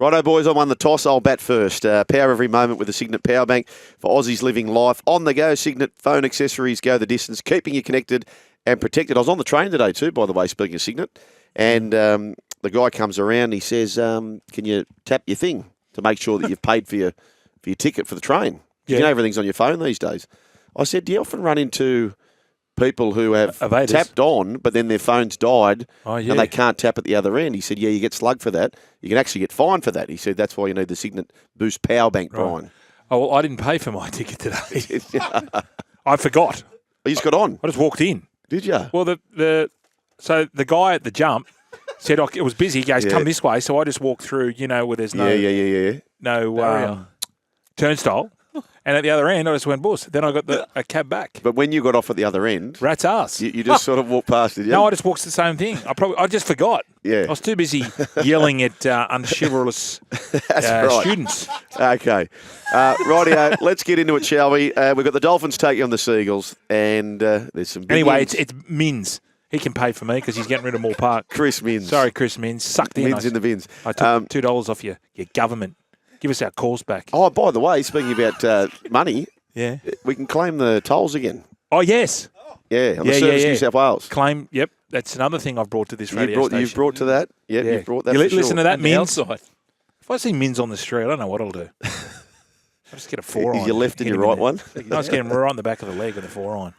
Righto, boys, I won the toss. I'll bat first. Power every moment with the Signet Power Bank for Aussies living life. On the go, Signet phone accessories go the distance, keeping you connected and protected. I was on the train today too, by the way, speaking of Signet. And the guy comes around, he says, can you tap your thing to make sure that you've paid for your ticket for the train? Yeah. You know, everything's on your phone these days. I said, do you often run into people who have tapped on, but then their phone's died and they can't tap at the other end? He said, yeah, you get slugged for that. You can actually get fined for that. He said, that's why you need the Signet Boost Power Bank, Brian. Right. Oh, well, I didn't pay for my ticket today. I forgot. You just got on? I just walked in. Did you? Well, so the guy at the jump said, it was busy. He goes, come this way. So I just walked through, where there's no turnstile. And at the other end, I just went, boss. Then I got a cab back. But when you got off at the other end, rat's ass. You just sort of walked past it, yeah? No, I just walked the same thing. I just forgot. Yeah. I was too busy yelling at unchivalrous students. Okay. Rightio, let's get into it, shall we? We've got the Dolphins taking on the Seagulls, and there's some big it's Mins. He can pay for me because he's getting rid of Moore Park. Chris Mins. Sorry, Chris Mins. Sucked in. Mins in the bins. I took $2 off your government. Give us our calls back. Oh, by the way, speaking about money, we can claim the tolls again. Oh, yes. Yeah, on the Service New South Wales. Claim, yep. That's another thing I've brought to this radio station. You've brought to that? Yep, you've brought that. You for listen sure. to that, Mins. If I see Mins on the street, I don't know what I'll do. I'll just get a 4-iron. Is your left and your right one? No, I just get him right on the back of the leg with a 4-iron.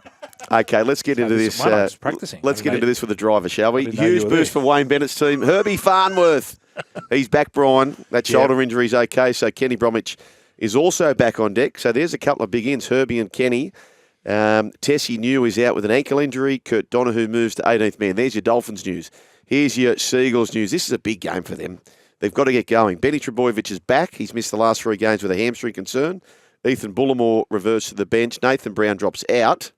Okay, let's get into this. Practicing. Let's get into this with the driver, shall we? Huge boost for Wayne Bennett's team. Herbie Farnworth. He's back, Brian. That shoulder injury's okay, so Kenny Bromwich is also back on deck. So there's a couple of big ins, Herbie and Kenny. Tessie New is out with an ankle injury. Kurt Donahue moves to 18th man. There's your Dolphins news. Here's your Seagulls news. This is a big game for them. They've got to get going. Benny Trebojevic is back. He's missed the last 3 games with a hamstring concern. Ethan Bullimore reverts to the bench. Nathan Brown drops out.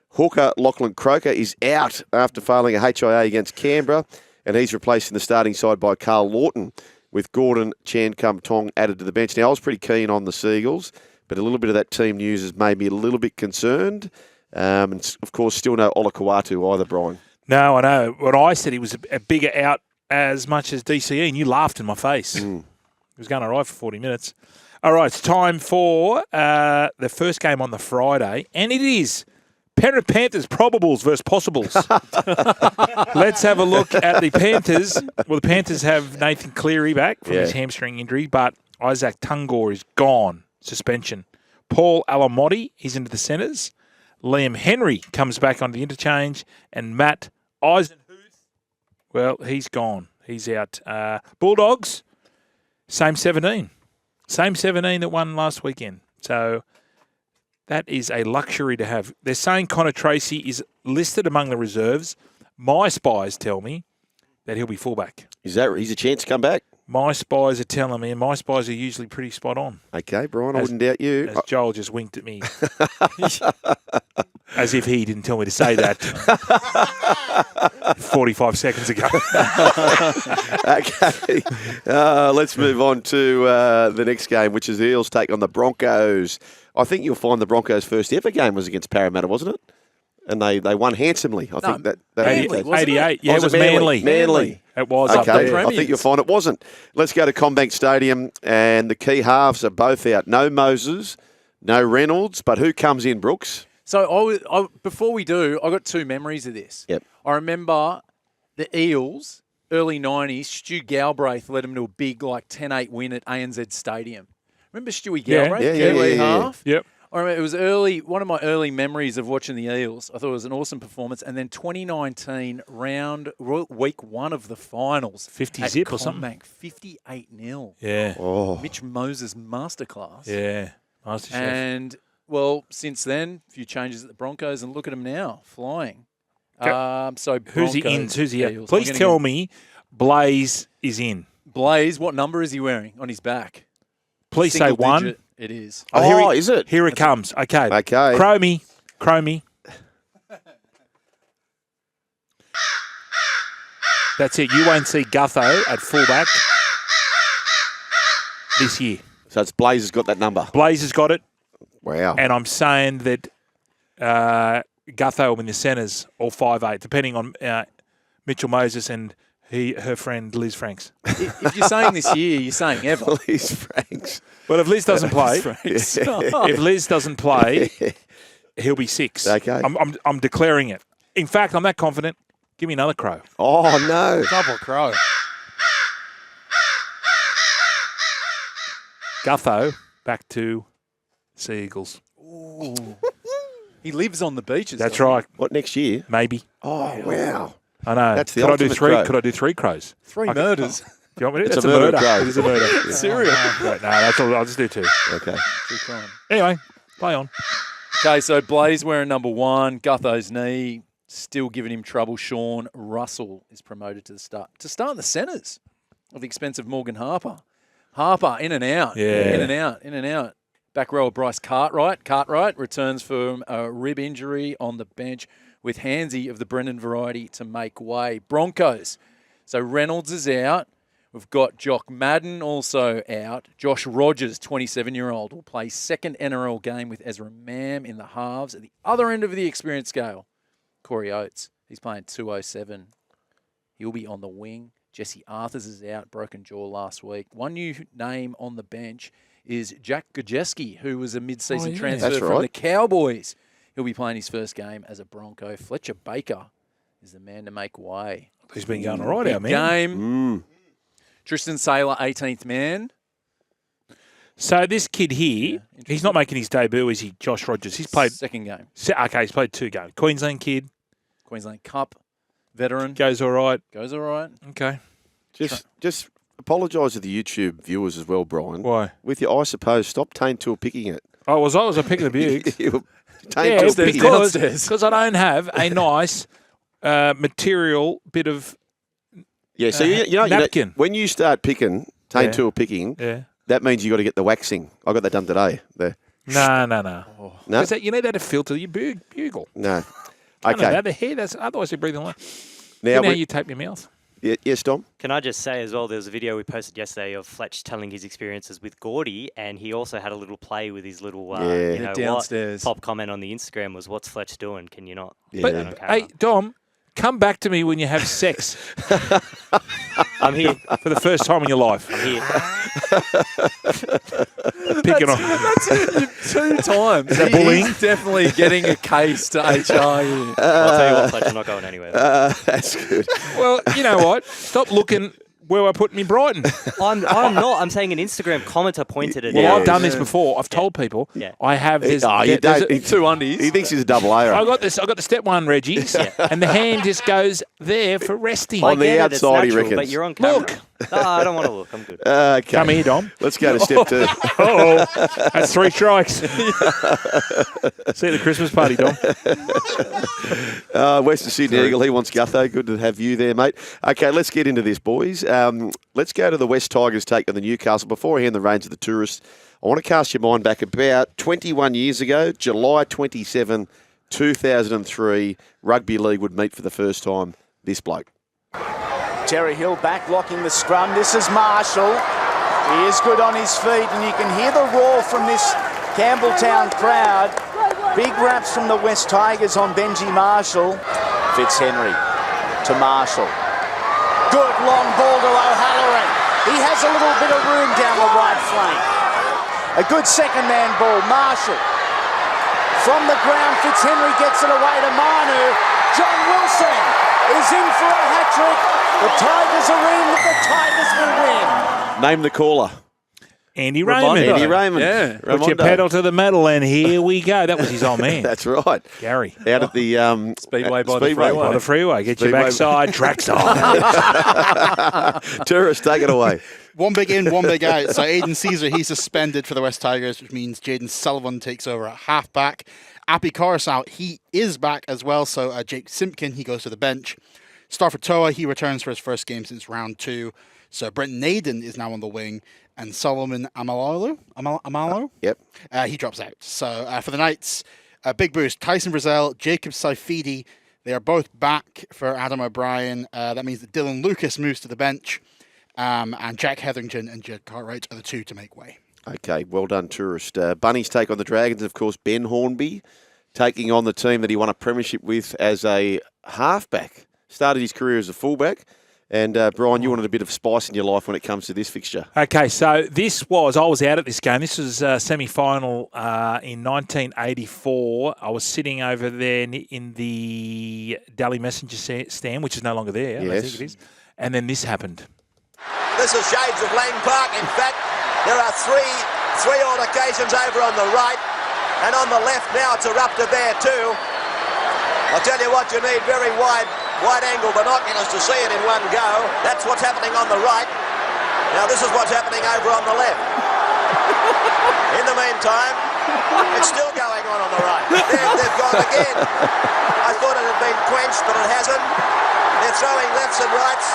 Hooker Lachlan Croker is out after failing a HIA against Canberra, and he's replaced in the starting side by Carl Lawton, with Gordon Chan Kum Tong added to the bench. Now, I was pretty keen on the Seagulls, but a little bit of that team news has made me a little bit concerned. And, of course, still no Ola Kawatu either, Brian. No, I know. When I said he was a bigger out as much as DCE, and you laughed in my face. It was going all right for 40 minutes. All right, it's time for the first game on the Friday, and it is Penrith Panthers probables versus possibles. Let's have a look at the Panthers. Well, the Panthers have Nathan Cleary back from his hamstring injury, but Isaac Tungor is gone, suspension. Paul Alamotti, he's into the centres. Liam Henry comes back onto the interchange, and Matt Eisenhuth, well, he's gone. He's out. Bulldogs, same 17. Same 17 that won last weekend. So that is a luxury to have. They're saying Connor Tracy is listed among the reserves. My spies tell me that he'll be fullback. He's a chance to come back? My spies are telling me, and my spies are usually pretty spot on. Okay, Brian, I wouldn't doubt you. As Joel just winked at me. As if he didn't tell me to say that 45 seconds ago. Okay, let's move on to the next game, which is the Eels take on the Broncos. I think you'll find the Broncos' first ever game was against Parramatta, wasn't it? And they won handsomely. I think that 88. Yeah, it was Manly. Manly. It was okay. up there. I think you'll find it wasn't. Let's go to CommBank Stadium, and the key halves are both out. No Moses, no Reynolds, but who comes in, Brooks? So before we do, I got 2 memories of this. Yep. I remember the Eels, early 90s, Stu Galbraith led them to a big 10-8 win at ANZ Stadium. Remember Stewie Galbraith? Yeah. Half? Yep. I remember it was early. One of my early memories of watching the Eels. I thought it was an awesome performance. And then 2019 week 1 of the finals. 50 zip or something. 58-0. Yeah. Oh. Mitch Moses masterclass. Yeah. MasterChef. And, well, since then, a few changes at the Broncos, and look at them now, flying. So who's he in? Who's he out? Please tell me Blaze is in. Blaze, what number is he wearing on his back? Please say 1. Digit. It is. Is it? Here it comes. Okay. Okay. Cromie. That's it. You won't see Gutho at fullback this year. So it's Blaze has got that number. Blaze has got it. Wow. And I'm saying that Gutho will win the centres, or 5'8", depending on Mitchell Moses and Her friend Liz Franks. If you're saying this year, you're saying ever. Liz Franks. But if Liz doesn't play, Franks. if Liz doesn't play, he'll be 6. Okay. I'm declaring it. In fact, I'm that confident. Give me another crow. Oh, no. Double crow. Gutho, back to Sea Eagles. He lives on the beaches. That's doesn't he? right. What, next year? Maybe. Oh, wow. I know. That's the could I do ultimate 3? crow. Could I do 3 crows? 3 murders. Do you want me to? It's That's a murder crow. It is a murder. Serial. No, that's all. I'll just do 2. Okay. Anyway, play on. Okay, so Blaze wearing number 1. Gutho's knee still giving him trouble. Sean Russell is promoted to start the centres at the expense of Morgan Harper. Harper in and out. Yeah. In and out. Back row of Bryce Cartwright. Cartwright returns from a rib injury on the bench with Hansy of the Brendan variety to make way. Broncos. So Reynolds is out. We've got Jock Madden also out. Josh Rogers, 27-year-old, will play second NRL game with Ezra Mam in the halves. At the other end of the experience scale, Corey Oates. He's playing 207. He'll be on the wing. Jesse Arthurs is out, broken jaw last week. One new name on the bench is Jack Gajewski, who was a mid-season transfer That's from right. the Cowboys. He'll be playing his first game as a Bronco. Fletcher Baker is the man to make way. He's been going all right, our Big man. game. Tristan Saylor, 18th man. So this kid here, he's not making his debut, is he, Josh Rogers? He's played... Second game. Okay, he's played 2 games. Queensland kid. Queensland Cup. Veteran. Goes all right. Goes all right. Okay. Just apologise to the YouTube viewers as well, Brian. Why? With your, I suppose, stop Tane Tour picking it. Oh, was I picking the Bukes? Tane Tour picking it. Downstairs. Because I don't have a nice material bit of Yeah, so you know, napkin. when you start picking, Tane Yeah. Tour picking, Yeah. that means you got to get the waxing. I got that done today. There. No. No? Because you need that to filter your bugle. No. I know Okay. that. The hair, otherwise you're breathing like... Now, Now you tape your mouth. yes, Dom? Can I just say as well, there was a video we posted yesterday of Fletch telling his experiences with Gordy, and he also had a little play with his little, Downstairs. Top comment on the Instagram was, "What's Fletch doing? Can you not?" Yeah. put that on But, camera?" hey, Dom, come back to me when you have sex I'm here. for the first time in your life. I'm here. Picking on... That's it 2 times. that bullying? He's definitely getting a case to HR here. I'll tell you what, Fletch, I'm not going anywhere. That's good. Well, you know what? Stop looking where I put me Brighton. I'm not. I'm saying an Instagram commenter pointed it Well, out. I've done this before. I've told people I have this. Oh, you there's don't. a- 2 undies. He thinks he's a double A. I got this. I got the step 1 Reggie's, and the hand just goes there for resting. I on the get it, it's outside, he natural, reckons. But you're on camera. Look. No, I don't want to look. I'm good. Okay. Come here, Dom. Let's go to step 2. Oh, that's 3 strikes. See you at the Christmas party, Dom. Western Sydney Eagle, he wants Gutho. Good to have you there, mate. Okay, let's get into this, boys. Let's go to the West Tigers take on the Newcastle. Before I hand the reins to the tourists, I want to cast your mind back about 21 years ago, July 27, 2003, Rugby League would meet for the first time this bloke. Terry Hill back blocking the scrum. This is Marshall. He is good on his feet, and you can hear the roar from this Campbelltown crowd. Big raps from the West Tigers on Benji Marshall. Fitzhenry to Marshall. Good long ball to O'Halloran. He has a little bit of room down the right flank. A good second man ball. Marshall. From the ground, Fitzhenry gets it away to Manu. John Wilson is in for a hat-trick. The Tigers are in. The Tigers will win. Name the caller. Andy Raymond. Andy Raymond. Yeah. Put your Raimondo. pedal to the metal, and here we go. That was his old man, That's right. Gary. Out at the Speedway by the Speedway. freeway. By the freeway. Get your Speedway. backside, trackside. Tourist, take it away. One big in, one big out. So Aidan Caesar, he's suspended for the West Tigers, which means Jaden Sullivan takes over at halfback. Appy Coruscant, he is back as well. So Jake Simpkin, he goes to the bench. Starford Toa, he returns for his first game since round 2. So Brenton Naden is now on the wing. And Solomon Amalo? Yep. He drops out. So for the Knights, a big boost. Tyson Brazell, Jacob Saifidi, they are both back for Adam O'Brien. That means that Dylan Lucas moves to the bench. And Jack Hetherington and Jed Cartwright are the 2 to make way. Okay, well done, Tourist. Bunnies take on the Dragons, of course, Ben Hornby taking on the team that he won a premiership with as a halfback. Started his career as a fullback And, Brian, you wanted a bit of spice in your life when it comes to this fixture. Okay, so I was out at this game. This was a semi-final in 1984. I was sitting over there in the Daily Messenger stand, which is no longer there. Yes. I think it is. And then this happened. This is shades of Lang Park. In fact, there are three altercations over on the right, and on the left now it's erupted there too. I'll tell you what, you need very wide-angle binoculars to see it in one go. That's what's happening on the right. Now this is what's happening over on the left. In the meantime, it's still going on the right. They've gone again. I thought it had been quenched, but it hasn't. They're throwing lefts and rights.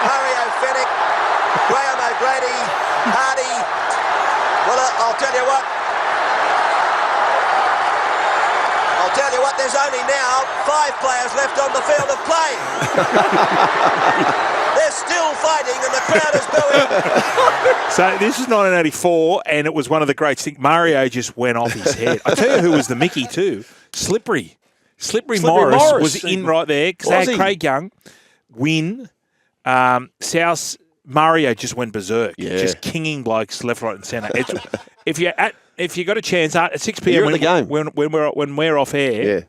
Mario Fennick, Graham O'Grady, Hardy. Well, I'll tell you what, there's only now 5 players left on the field of play. They're still fighting and the crowd is booing. So this is 1984, and it was one of the great things. Mario just went off his head. I tell you who was the Mickey too. Slippery Morris was in right there because they had Craig Young, Wynn, South. Mario just went berserk, just kinging blokes left, right, and centre. If you got a chance at 6 p.m. when we're off air,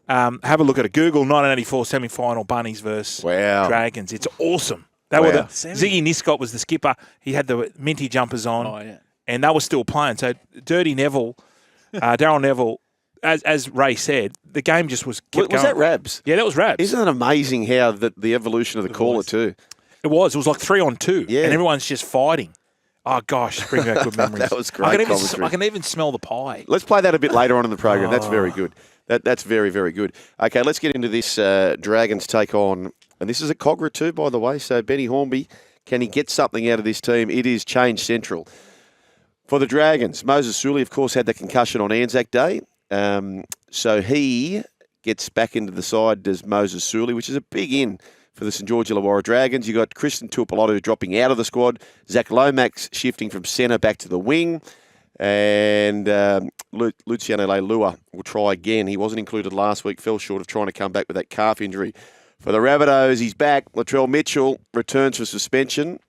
have a look at it. Google 1984 semi-final Bunnies versus Dragons. It's awesome. Ziggy Niscott was the skipper. He had the minty jumpers on, and they were still playing. So Dirty Neville, Darryl Neville. As Ray said, the game just was kept going. Was that Rabs? Yeah, that was Rabs. Isn't it amazing how the evolution of the caller too? It was like 3-on-2, and everyone's just fighting. Oh, gosh, bring back good memories. That was great I can even smell the pie. Let's play that a bit later on in the program. That's very good. That's very, very good. Okay, let's get into this Dragons take on, and this is a Cogra too, by the way, so Benny Hornby, can he get something out of this team? It is change central. For the Dragons, Moses Suli, of course, had the concussion on Anzac Day, so he gets back into the side as Moses Suli, which is a big in for the St George Illawarra Dragons. You got Kristen Tuipulotu dropping out of the squad, Zach Lomax shifting from centre back to the wing, and Luciano Leilua will try again. He wasn't included last week, fell short of trying to come back with that calf injury. For the Rabbitohs, he's back. Latrell Mitchell returns for suspension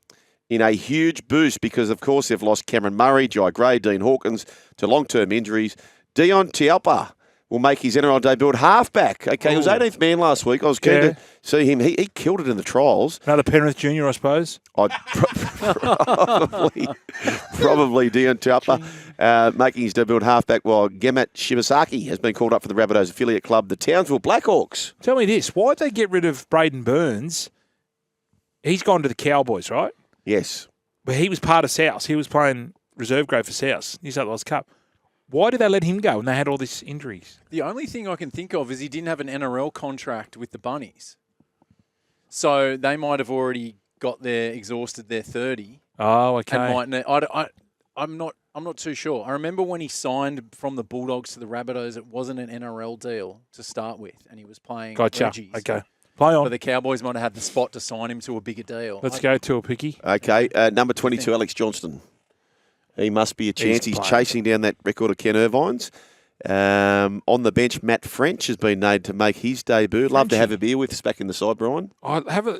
in a huge boost because, of course, they've lost Cameron Murray, Jai Gray, Dean Hawkins to long-term injuries. Dion Teaupa will make his NRL debut at halfback. Okay, he was 18th man last week. I was keen to see him. He killed it in the trials. Another Penrith junior, I suppose. Probably Dion Teaupa making his debut at halfback, while Gemat Shibasaki has been called up for the Rabbitohs affiliate club, the Townsville Blackhawks. Tell me this, why'd they get rid of Braden Burns? He's gone to the Cowboys, right? Yes. But he was part of South. He was playing reserve grade for South, New South Wales Cup. Why did they let him go when they had all these injuries? The only thing I can think of is he didn't have an NRL contract with the Bunnies. So they might have already exhausted their 30. Oh, okay. And I'm not too sure. I remember when he signed from the Bulldogs to the Rabbitohs, it wasn't an NRL deal to start with, and he was playing Reggie. Okay. Play on. But the Cowboys might have had the spot to sign him to a bigger deal. Let's go to a picky. Okay, number 22, Alex Johnston. He must be a chance. He's chasing down that record of Ken Irvine's. On the bench, Matt French has been named to make his debut. Love to have a beer with us back in the side, Brian.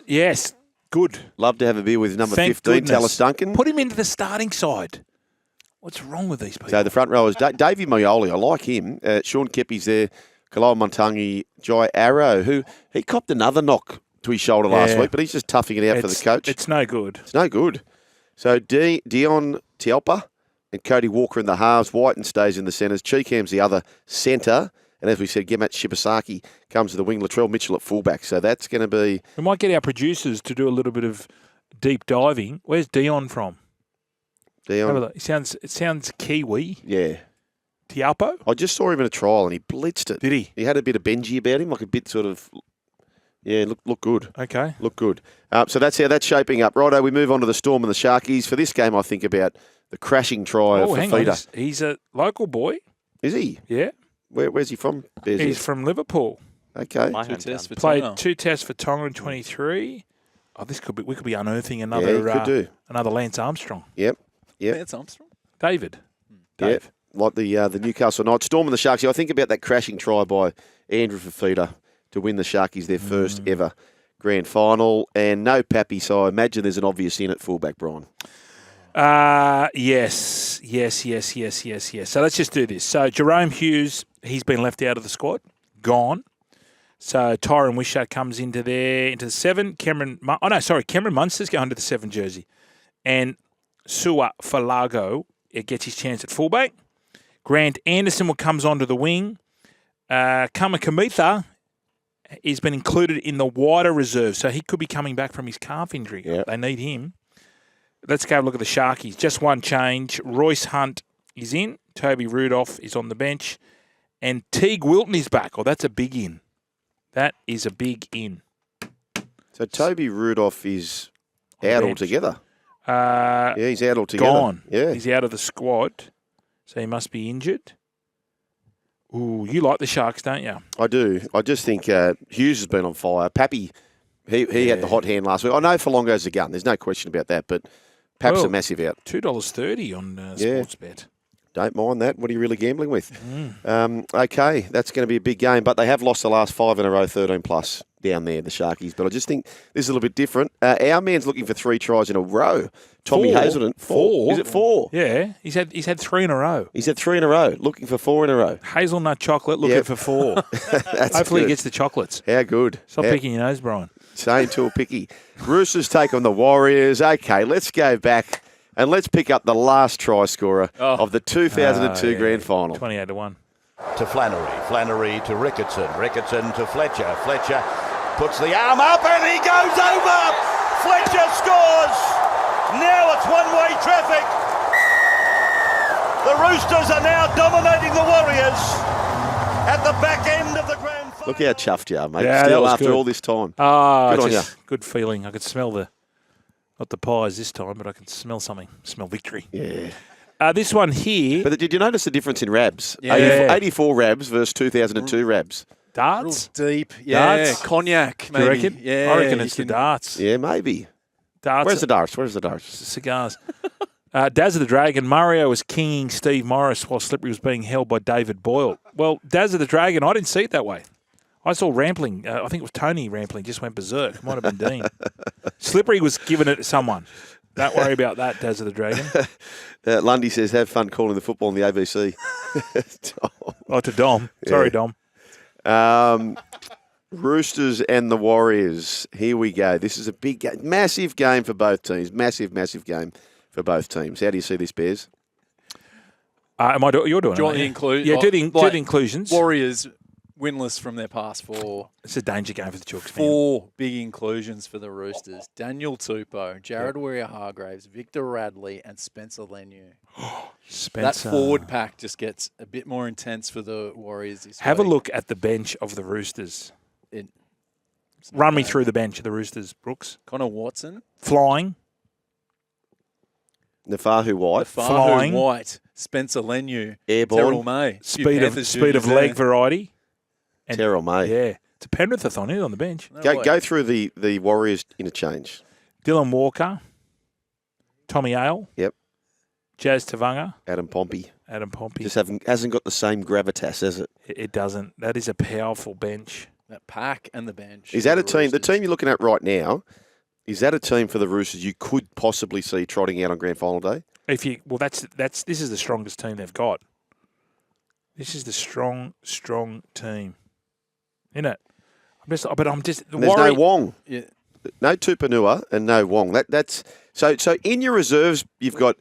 Yes, good. Love to have a beer with number 15, Tallis Duncan. Put him into the starting side. What's wrong with these people? So the front row is Davey Moyoli. I like him. Sean Kepi's there. Kaloa Montangi, Jai Arrow, who he copped another knock to his shoulder last week, but he's just toughing it out for the coach. It's no good. It's no good. So Dion Teaupa and Cody Walker in the halves. Whiten stays in the centres. Cheekham's the other centre. And as we said, Gemat Shibasaki comes to the wing. Latrell Mitchell at fullback. So that's going to be... We might get our producers to do a little bit of deep diving. Where's Dion from? Dion. It sounds Kiwi. Yeah. Teaupo? I just saw him in a trial and he blitzed it. Did he? He had a bit of Benji about him, like a bit sort of... Yeah, look good. Okay. Look good. So that's how that's shaping up. Righto, we move on to the Storm and the Sharkies. For this game, I think about the crashing try of Fafita. He's a local boy. Is he? Yeah. Where's he from? He's from Liverpool. Okay. Played 2 tests for Tonga in 23. Oh, we could be unearthing another another Lance Armstrong. Yep. Lance Armstrong? Dave. Yep. Like the Newcastle Knights. Storm and the Sharks. I think about that crashing try by Andrew Fafita to win the Sharkies their first ever grand final, and no Pappy, so I imagine there's an obvious in at fullback, Brian. Yes. So let's just do this. So Jerome Hughes, he's been left out of the squad, gone. So Tyron Wishart comes into the 7. Cameron Munster's going to the 7 jersey. And Sua Falago gets his chance at fullback. Grant Anderson comes onto the wing. Kamikamitha has been included in the wider reserve, so he could be coming back from his calf injury. Yep. They need him. Let's go have a look at the Sharkies. Just one change. Royce Hunt is in. Toby Rudolph is on the bench. And Teague Wilton is back. Oh, that's a big in. That is a big in. So Toby Rudolph is out altogether. Yeah, he's out altogether. Gone. Yeah. He's out of the squad, so he must be injured. Ooh, you like the Sharks, don't you? I do. I just think Hughes has been on fire. Pappy, he had the hot hand last week. I know Folongo's a gun. There's no question about that, but Pap's a massive out. $2.30 on Sportsbet. Don't mind that. What are you really gambling with? Okay, that's going to be a big game, but they have lost the last 5 in a row, 13 plus down there, the Sharkies. But I just think this is a little bit different. Our man's looking for 3 tries in a row. Tommy Hazelton. 4. Is it 4? Yeah, he's had 3 in a row. He's had 3 in a row, looking for 4 in a row. Hazelnut chocolate, looking for 4. Hopefully he gets the chocolates. How good. Stop picking your nose, Brian. Same to a picky. Roosters take on the Warriors. Okay, let's go back. And let's pick up the last try scorer of the 2002 grand final. 28-1. To Flannery to Ricketson to Fletcher. Fletcher puts the arm up and he goes over. Fletcher scores. Now it's one-way traffic. The Roosters are now dominating the Warriors at the back end of the grand final. Look how chuffed you are, mate. Yeah, Still that was after good. all this time. Oh, Good on you. good feeling. I could smell not the pies this time, but I can smell something. Smell victory. Yeah. This one here. But did you notice the difference in Rabs? Yeah. 84 Rabs versus 2002 Rabs. Darts? Deep. Yeah. Darts? Cognac, maybe. You reckon? Yeah. I reckon it's the darts. Yeah, maybe. Darts. Where's the darts? Cigars. Daz of the Dragon, Mario was kinging Steve Morris while Slippery was being held by David Boyle. Well, Daz of the Dragon, I didn't see it that way. I saw Rampling. I think it was Tony Rampling, just went berserk. Might have been Dean. Slippery was giving it to someone. Don't worry about that, Daz of the Dragon. Lundy says, have fun calling the football in the ABC. Oh, to Dom. Sorry, Dom. Roosters and the Warriors. Here we go. This is a big game. Massive game for both teams. Massive game for both teams. How do you see this, Bears? You're doing Do you want it. the include? Yeah, do the inclusions. Warriors winless from their past 4. It's a danger game for the Chooks. 4 big inclusions for the Roosters. Daniel Tupou, Jared Warrior-Hargraves, Victor Radley, and Spencer Leniu. That forward pack just gets a bit more intense for the Warriors this Have a week. look at the bench of the Roosters. Run me through the bench of the Roosters, Brooks. Connor Watson. Flying. Nafahu White. Flying. White. Spencer Leniu. Airborne. Terrell May. Speed of leg variety. And Terrell May. Yeah. It's a Penrith-a-thon. He's on the bench. Go through the Warriors interchange. Dylan Walker. Tommy Ale. Yep. Jazz Tavanga. Adam Pompey. Just hasn't got the same gravitas, has it? It doesn't. That is a powerful bench. That pack and the bench. Is that a team? The team you're looking at right now, is that a team for the Roosters you could possibly see trotting out on grand final day? This is the strongest team they've got. This is the strong team, isn't it? There's no Wong, no Tupanua, and no Wong. That's so. In your reserves, you've got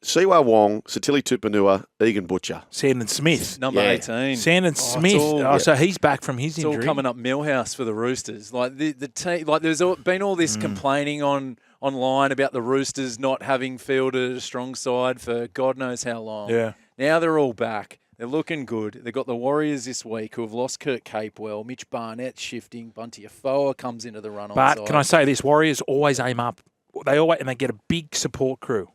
Siwa Wong, Satili Tupanua, Egan Butcher, Sandon Smith, number 18. Sandon Smith. So he's back from his injury. It's all coming up Millhouse for the Roosters. Like the team, like there's been all this complaining online about the Roosters not having fielded a strong side for God knows how long. Yeah. Now they're all back. They're looking good. They've got the Warriors this week who have lost Kurt Capewell. Mitch Barnett shifting. Bunty Afoa comes into the run on But side. can I say this? Warriors always aim up. They get a big support crew.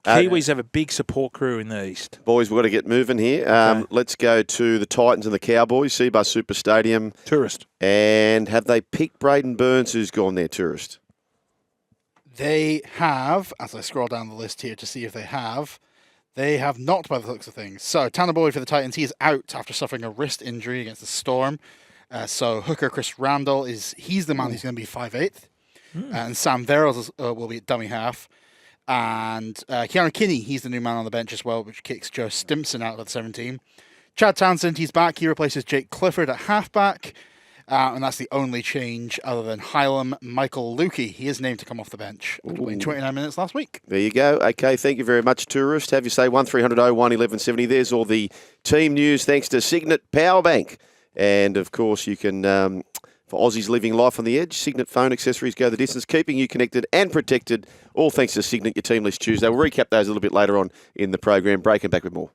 Kiwis have a big support crew in the East. Boys, we've got to get moving here. Let's go to the Titans and the Cowboys, Seabus Super Stadium. Tourist. And have they picked Braden Burns, who's gone there, Tourist? They have, as I scroll down the list here to see if they have not by the looks of things. So, Tanner Boyd for the Titans, he is out after suffering a wrist injury against the Storm. So hooker Chris Randall he's the man who's going to be 5'8", and Sam Verrills will be at dummy half. And Keanu Kinney, he's the new man on the bench as well, which kicks Joe Stimson out of the 17. Chad Townsend, he's back. He replaces Jake Clifford at halfback. And that's the only change other than Hylam Michael Lukey. He is named to come off the bench after playing 29 minutes last week. There you go. Okay, thank you very much, Tourist. Have you say 1300 01 1170. There's all the team news thanks to Signet Powerbank. And, of course, you can, for Aussies living life on the edge, Signet phone accessories go the distance, keeping you connected and protected. All thanks to Signet, your Teamlist Tuesday. We'll recap those a little bit later on in the program. Breaking back with more.